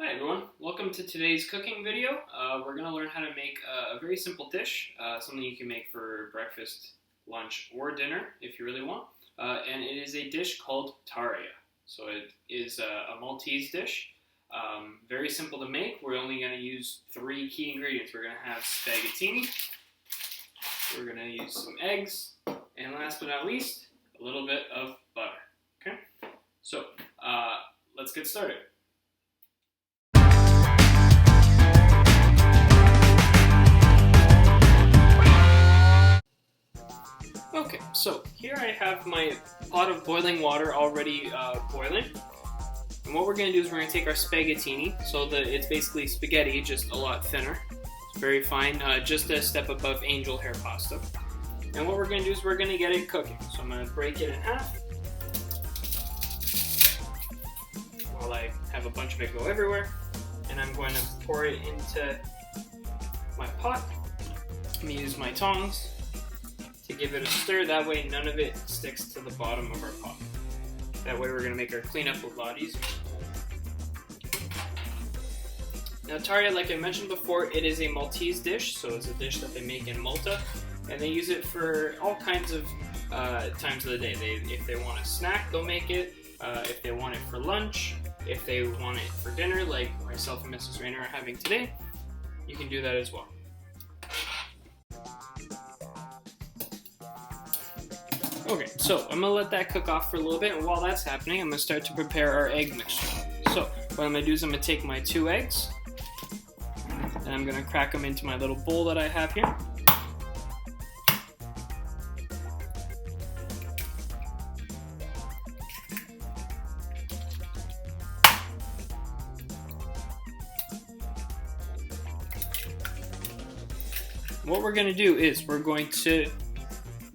Hi everyone, welcome to today's cooking video. We're going to learn how to make a very simple dish, something you can make for breakfast, lunch, or dinner if you really want. And it is a dish called Tarja. So it is a Maltese dish, very simple to make. We're only going to use 3 key ingredients. We're going to have spaghettini, we're going to use some eggs, and last but not least, a little bit of butter. Okay, so let's get started. Okay, so here I have my pot of boiling water already boiling. And what we're going to do is we're going to take our spaghettini, so it's basically spaghetti, just a lot thinner. It's very fine, just a step above angel hair pasta. And what we're going to do is we're going to get it cooking. So I'm going to break it in half while I have a bunch of it go everywhere. And I'm going to pour it into my pot. I'm going to use my tongs to give it a stir, that way none of it sticks to the bottom of our pot. That way we're going to make our cleanup a lot easier. Now Tarja, like I mentioned before, it is a Maltese dish, so it's a dish that they make in Malta, and they use it for all kinds of times of the day. If they want a snack, they'll make it. If they want it for lunch, if they want it for dinner, like myself and Mrs. Rayner are having today, you can do that as well. Okay, so I'm going to let that cook off for a little bit, and while that's happening, I'm going to start to prepare our egg mixture. So what I'm going to do is I'm going to take my 2 eggs, and I'm going to crack them into my little bowl that I have here. What we're going to do is we're going to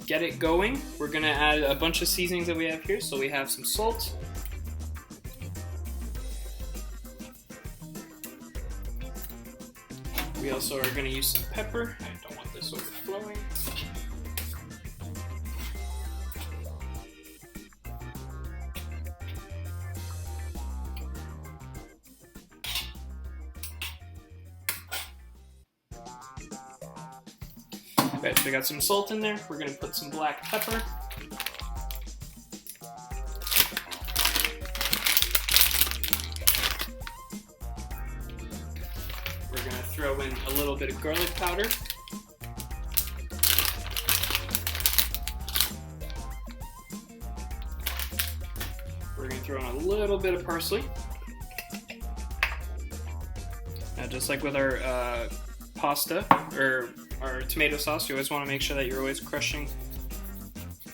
get it going. We're going to add a bunch of seasonings that we have here. So we have some salt, we also are going to use some pepper. I don't want this overflowing. Okay, so we got some salt in there. We're going to put some black pepper. We're going to throw in a little bit of garlic powder. We're going to throw in a little bit of parsley. Now, just like with our pasta, or our tomato sauce, you always want to make sure that you're always crushing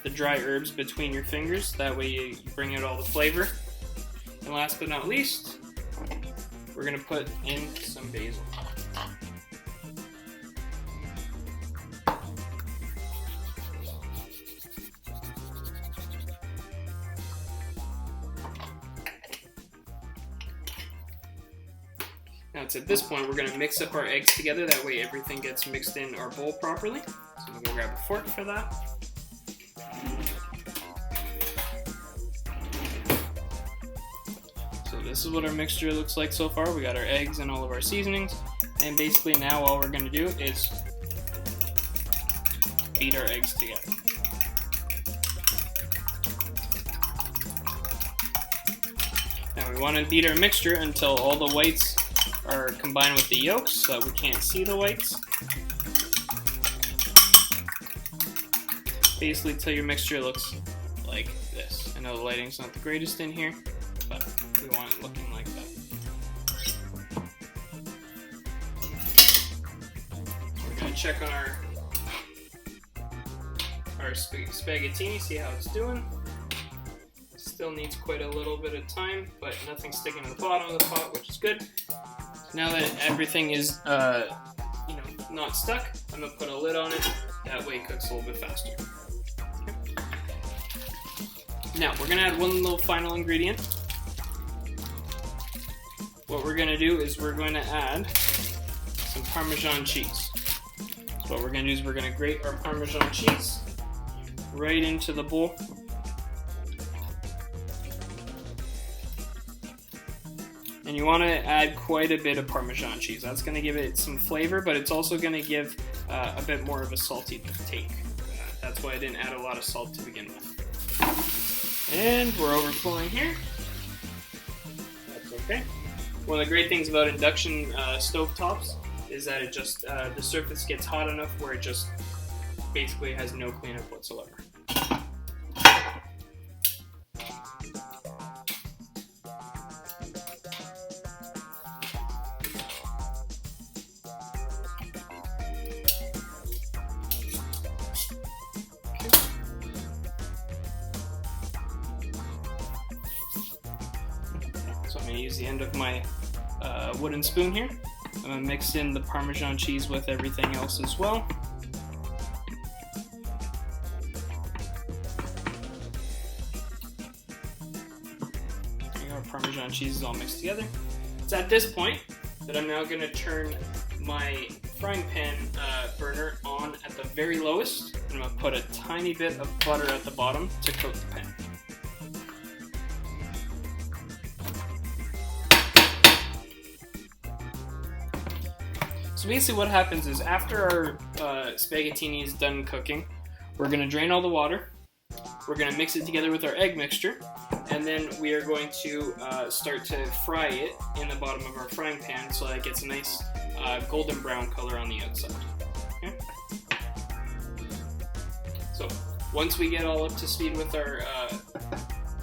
the dry herbs between your fingers. That way you bring out all the flavor. And last but not least, we're going to put in some basil. Now it's at this point we're going to mix up our eggs together, that way everything gets mixed in our bowl properly. So I'm going to go grab a fork for that. So this is what our mixture looks like so far. We got our eggs and all of our seasonings, and basically now all we're going to do is beat our eggs together. Now we want to beat our mixture until all the whites are combined with the yolks, so that we can't see the whites. Basically till your mixture looks like this. I know the lighting's not the greatest in here, but we want it looking like that. We're going to check on our spaghettini, see how it's doing. Still needs quite a little bit of time, but nothing's sticking to the bottom of the pot, which is good. Now that everything is, not stuck, I'm going to put a lid on it. That way it cooks a little bit faster. Okay. Now, we're going to add one little final ingredient. What we're going to do is we're going to add some Parmesan cheese. So what we're going to do is we're going to grate our Parmesan cheese right into the bowl. And you want to add quite a bit of Parmesan cheese. That's going to give it some flavor, but it's also going to give a bit more of a salty take. That's why I didn't add a lot of salt to begin with. And we're overflowing here. That's okay. One of the great things about induction stove tops is that it just the surface gets hot enough where it just basically has no cleanup whatsoever. So I'm going to use the end of my wooden spoon here. I'm going to mix in the Parmesan cheese with everything else as well. There you go, our Parmesan cheese is all mixed together. It's at this point that I'm now going to turn my frying pan burner on at the very lowest, and I'm going to put a tiny bit of butter at the bottom to coat the pan. So basically what happens is after our spaghettini is done cooking, we're going to drain all the water, we're going to mix it together with our egg mixture, and then we are going to start to fry it in the bottom of our frying pan so that it gets a nice golden brown color on the outside. Okay? So once we get all up to speed with our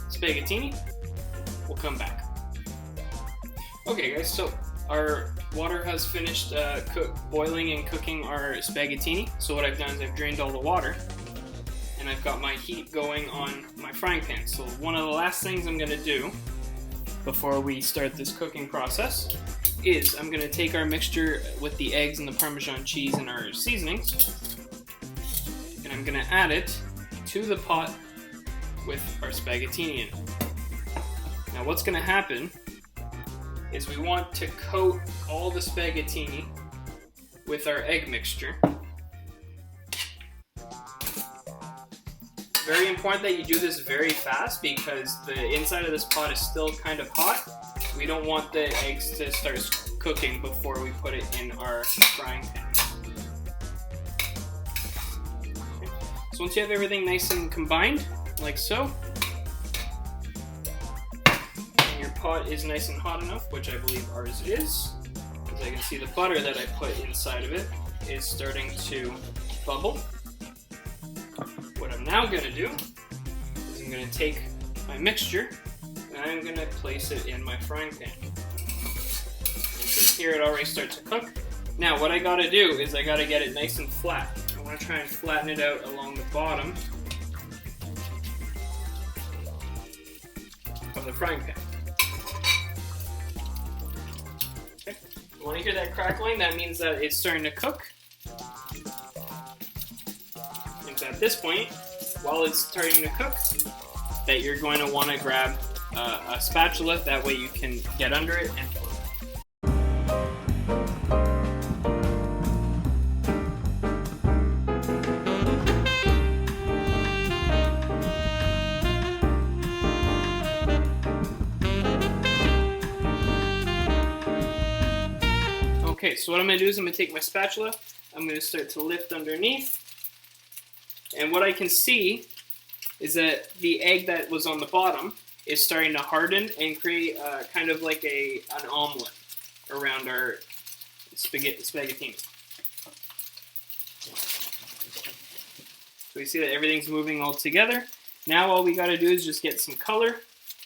spaghettini, we'll come back. Okay guys, so our water has finished boiling and cooking our spaghettini. So what I've done is I've drained all the water and I've got my heat going on my frying pan. So one of the last things I'm going to do before we start this cooking process is I'm going to take our mixture with the eggs and the Parmesan cheese and our seasonings, and I'm going to add it to the pot with our spaghettini in it. Now what's going to happen is we want to coat all the spaghettini with our egg mixture. Very important that you do this very fast because the inside of this pot is still kind of hot. We don't want the eggs to start cooking before we put it in our frying pan. Okay. So once you have everything nice and combined, like so, pot is nice and hot enough, which I believe ours is, because I can see the butter that I put inside of it is starting to bubble. What I'm now going to do is I'm going to take my mixture and I'm going to place it in my frying pan. You can hear it already start to cook. Now what I got to do is I got to get it nice and flat. I want to try and flatten it out along the bottom of the frying pan. When you hear that crackling, that means that it's starting to cook. And so at this point, while it's starting to cook, that you're going to want to grab a spatula, that way you can get under it and pour it. Okay, so what I'm going to do is I'm going to take my spatula, I'm going to start to lift underneath, and what I can see is that the egg that was on the bottom is starting to harden and create kind of like an omelet around our spaghettini. So we see that everything's moving all together. Now all we got to do is just get some color,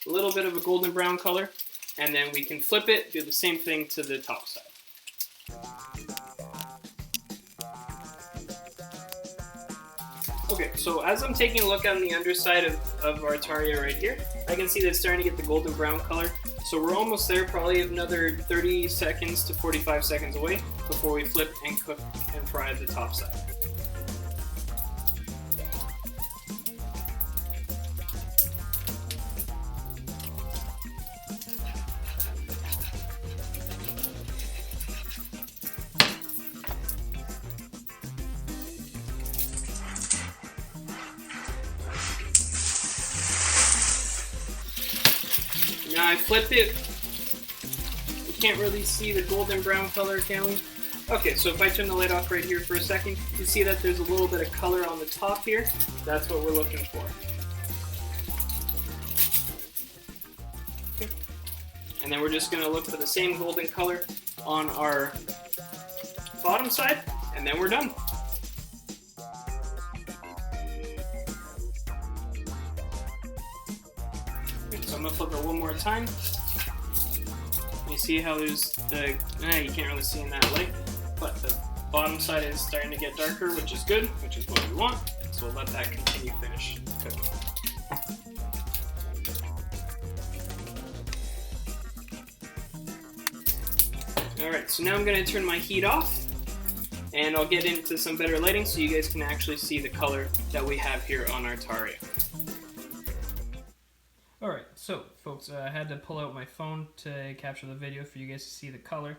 a little bit of a golden brown color, and then we can flip it, do the same thing to the top side. Okay, so as I'm taking a look on the underside of our Tarja right here, I can see that it's starting to get the golden brown color. So we're almost there, probably another 30 seconds to 45 seconds away before we flip and cook and fry the top side. Now I flipped it can't really see the golden brown color, can we? Okay, so if I turn the light off right here for a second, you see that there's a little bit of color on the top here. That's what we're looking for. Okay. And then we're just going to look for the same golden color on our bottom side, and then we're done. Okay, so I'm going to flip it one more time. You see how there's the, you can't really see in that light, but the bottom side is starting to get darker, which is good, which is what we want. So we'll let that continue finish cooking. Alright, so now I'm going to turn my heat off, and I'll get into some better lighting so you guys can actually see the color that we have here on our Tarja. Alright, so folks, I had to pull out my phone to capture the video for you guys to see the color.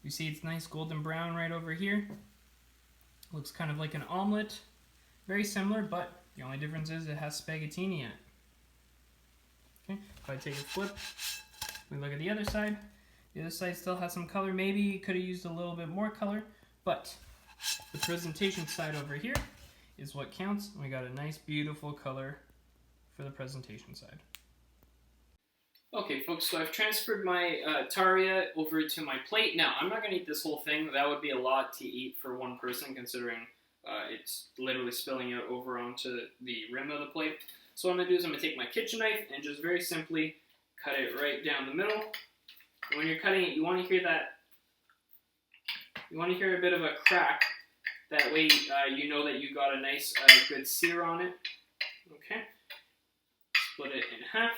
You see it's nice golden brown right over here. Looks kind of like an omelet. Very similar, but the only difference is it has spaghettini in it. Okay, if I take a flip, we look at the other side. The other side still has some color. Maybe you could have used a little bit more color, but the presentation side over here is what counts. We got a nice, beautiful color for the presentation side. Okay, folks, so I've transferred my Tarja over to my plate. Now, I'm not going to eat this whole thing. That would be a lot to eat for one person, considering it's literally spilling out over onto the rim of the plate. So what I'm going to do is I'm going to take my kitchen knife and just very simply cut it right down the middle. And when you're cutting it, you want to hear that, you want to hear a bit of a crack. That way you know that you got a nice good sear on it. Okay, split it in half.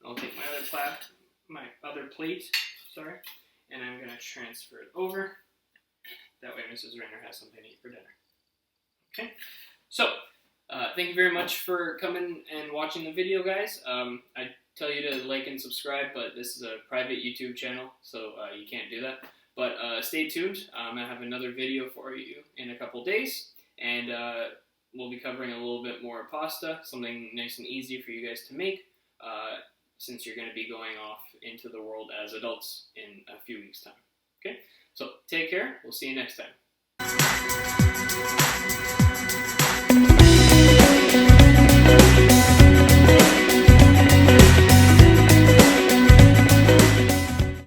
I'll take my other plate, and I'm going to transfer it over. That way Mrs. Rayner has something to eat for dinner. Okay, so thank you very much for coming and watching the video, guys. I tell you to like and subscribe, but this is a private YouTube channel, so you can't do that. But stay tuned. I'm going to have another video for you in a couple days, and we'll be covering a little bit more pasta, something nice and easy for you guys to make. Since you're going to be going off into the world as adults in a few weeks' time. Okay? So, take care. We'll see you next time.